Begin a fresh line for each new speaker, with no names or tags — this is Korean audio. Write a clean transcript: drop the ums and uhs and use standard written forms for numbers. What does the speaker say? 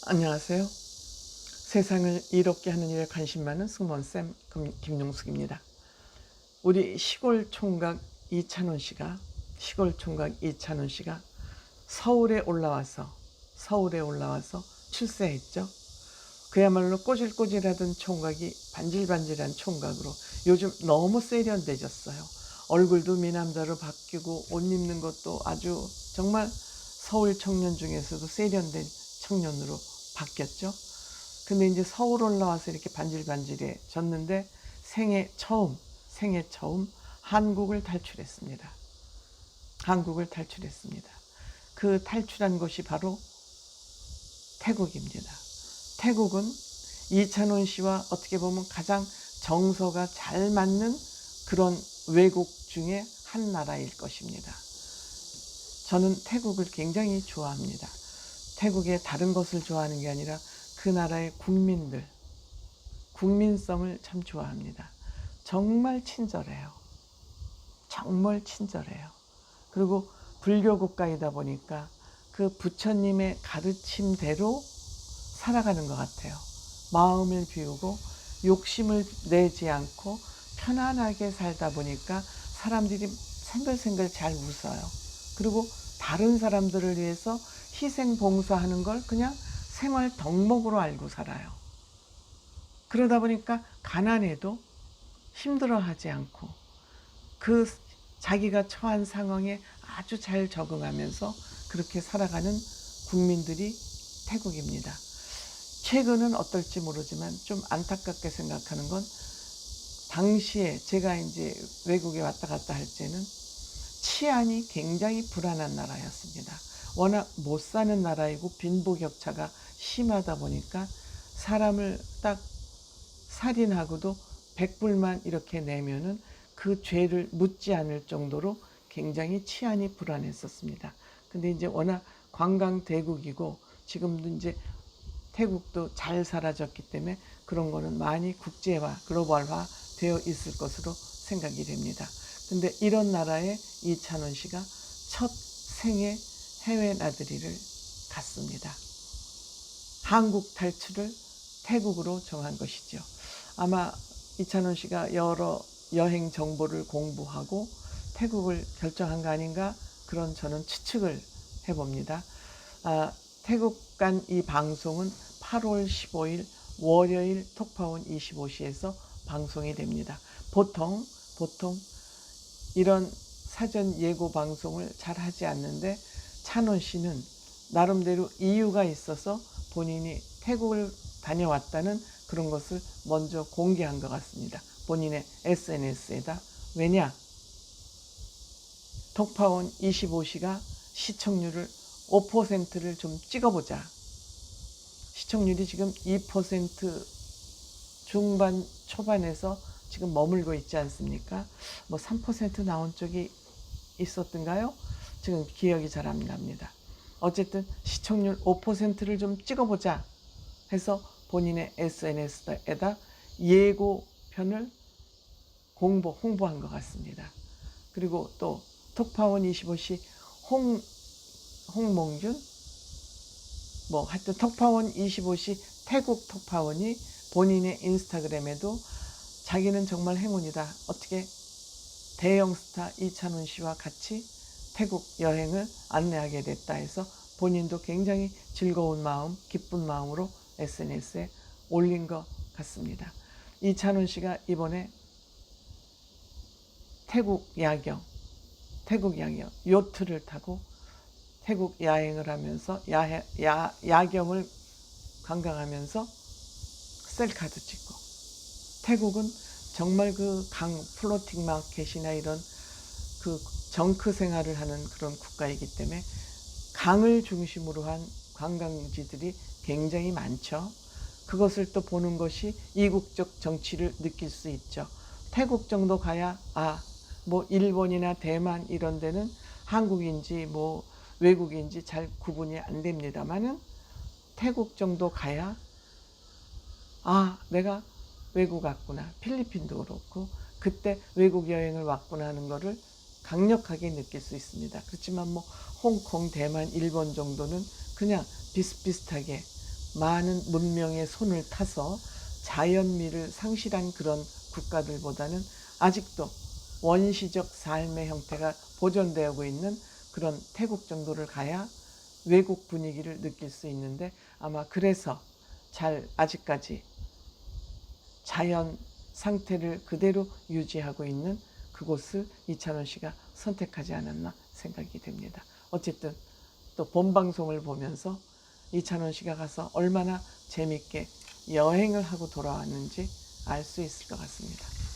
안녕하세요. 세상을 이롭게 하는 일에 관심 많은 승무원쌤 김용숙입니다. 우리 시골 총각 이찬원 씨가 서울에 올라와서 출세했죠. 그야말로 꼬질꼬질하던 총각이 반질반질한 총각으로 요즘 너무 세련되졌어요. 얼굴도 미남자로 바뀌고 옷 입는 것도 아주 정말 서울 청년 중에서도 세련된 청년으로 바뀌었죠. 근데 이제 서울 올라와서 이렇게 반질반질해졌는데 생애 처음 한국을 탈출했습니다. 한국을 탈출했습니다. 그 탈출한 곳이 바로 태국입니다. 태국은 이찬원 씨와 어떻게 보면 가장 정서가 잘 맞는 그런 외국 중에 한 나라일 것입니다. 저는 태국을 굉장히 좋아합니다. 태국의 다른 것을 좋아하는 게 아니라 그 나라의 국민성을 참 좋아합니다. 정말 친절해요. 정말 친절해요. 그리고 불교 국가이다 보니까 그 부처님의 가르침대로 살아가는 것 같아요. 마음을 비우고 욕심을 내지 않고 편안하게 살다 보니까 사람들이 생글생글 잘 웃어요. 그리고 다른 사람들을 위해서 희생 봉사하는 걸 그냥 생활 덕목으로 알고 살아요. 그러다 보니까 가난해도 힘들어하지 않고 그 자기가 처한 상황에 아주 잘 적응하면서 그렇게 살아가는 국민들이 태국입니다. 최근은 어떨지 모르지만 좀 안타깝게 생각하는 건 당시에 제가 이제 외국에 왔다 갔다 할 때는 치안이 굉장히 불안한 나라였습니다. 워낙 못 사는 나라이고 빈부격차가 심하다 보니까 사람을 딱 살인하고도 100불만 이렇게 내면은 그 죄를 묻지 않을 정도로 굉장히 치안이 불안했었습니다. 근데 이제 워낙 관광 대국이고 지금도 이제 태국도 잘 사라졌기 때문에 그런 거는 많이 국제화, 글로벌화 되어 있을 것으로 생각이 됩니다. 근데 이런 나라에 이찬원 씨가 첫 생애 해외 나들이를 갔습니다. 한국 탈출을 태국으로 정한 것이죠. 아마 이찬원 씨가 여러 여행 정보를 공부하고 태국을 결정한 거 아닌가, 그런 저는 추측을 해봅니다. 태국 간 이 방송은 8월 15일 월요일 톡파원 25시에서 방송이 됩니다. 보통 이런 사전 예고 방송을 잘 하지 않는데 찬원 씨는 나름대로 이유가 있어서 본인이 태국을 다녀왔다는 그런 것을 먼저 공개한 것 같습니다. 본인의 SNS에다. 왜냐? 톡파원 25시가 시청률을 5%를 좀 찍어보자. 시청률이 지금 2% 중반 초반에서 지금 머물고 있지 않습니까? 뭐 3% 나온 쪽이 있었던가요? 지금 기억이 잘 안 납니다. 어쨌든 시청률 5%를 좀 찍어보자 해서 본인의 SNS에다 예고편을 홍보한 것 같습니다. 그리고 또 톡파원 25시 홍몽준 뭐 하여튼 톡파원 25시 태국 톡파원이 본인의 인스타그램에도 자기는 정말 행운이다. 어떻게 대형 스타 이찬원 씨와 같이 태국 여행을 안내하게 됐다 해서 본인도 굉장히 즐거운 마음, 기쁜 마음으로 SNS에 올린 것 같습니다. 이찬원 씨가 이번에 태국 야경, 요트를 타고 태국 야행을 하면서 야경을 관광하면서 셀카도 찍고, 태국은 정말 그 플로팅 마켓이나 이런 그 정크 생활을 하는 그런 국가이기 때문에 강을 중심으로 한 관광지들이 굉장히 많죠. 그것을 또 보는 것이 이국적 정치를 느낄 수 있죠. 태국 정도 가야 뭐 일본이나 대만 이런 데는 한국인지 뭐 외국인지 잘 구분이 안 됩니다만은 태국 정도 가야 내가 외국 왔구나. 필리핀도 그렇고 그때 외국 여행을 왔구나 하는 거를 강력하게 느낄 수 있습니다. 그렇지만 뭐 홍콩, 대만, 일본 정도는 그냥 비슷비슷하게 많은 문명의 손을 타서 자연미를 상실한 그런 국가들보다는 아직도 원시적 삶의 형태가 보존되고 있는 그런 태국 정도를 가야 외국 분위기를 느낄 수 있는데, 아마 그래서 잘 아직까지 자연 상태를 그대로 유지하고 있는 그곳을 이찬원 씨가 선택하지 않았나 생각이 됩니다. 어쨌든 또 본방송을 보면서 이찬원 씨가 가서 얼마나 재밌게 여행을 하고 돌아왔는지 알 수 있을 것 같습니다.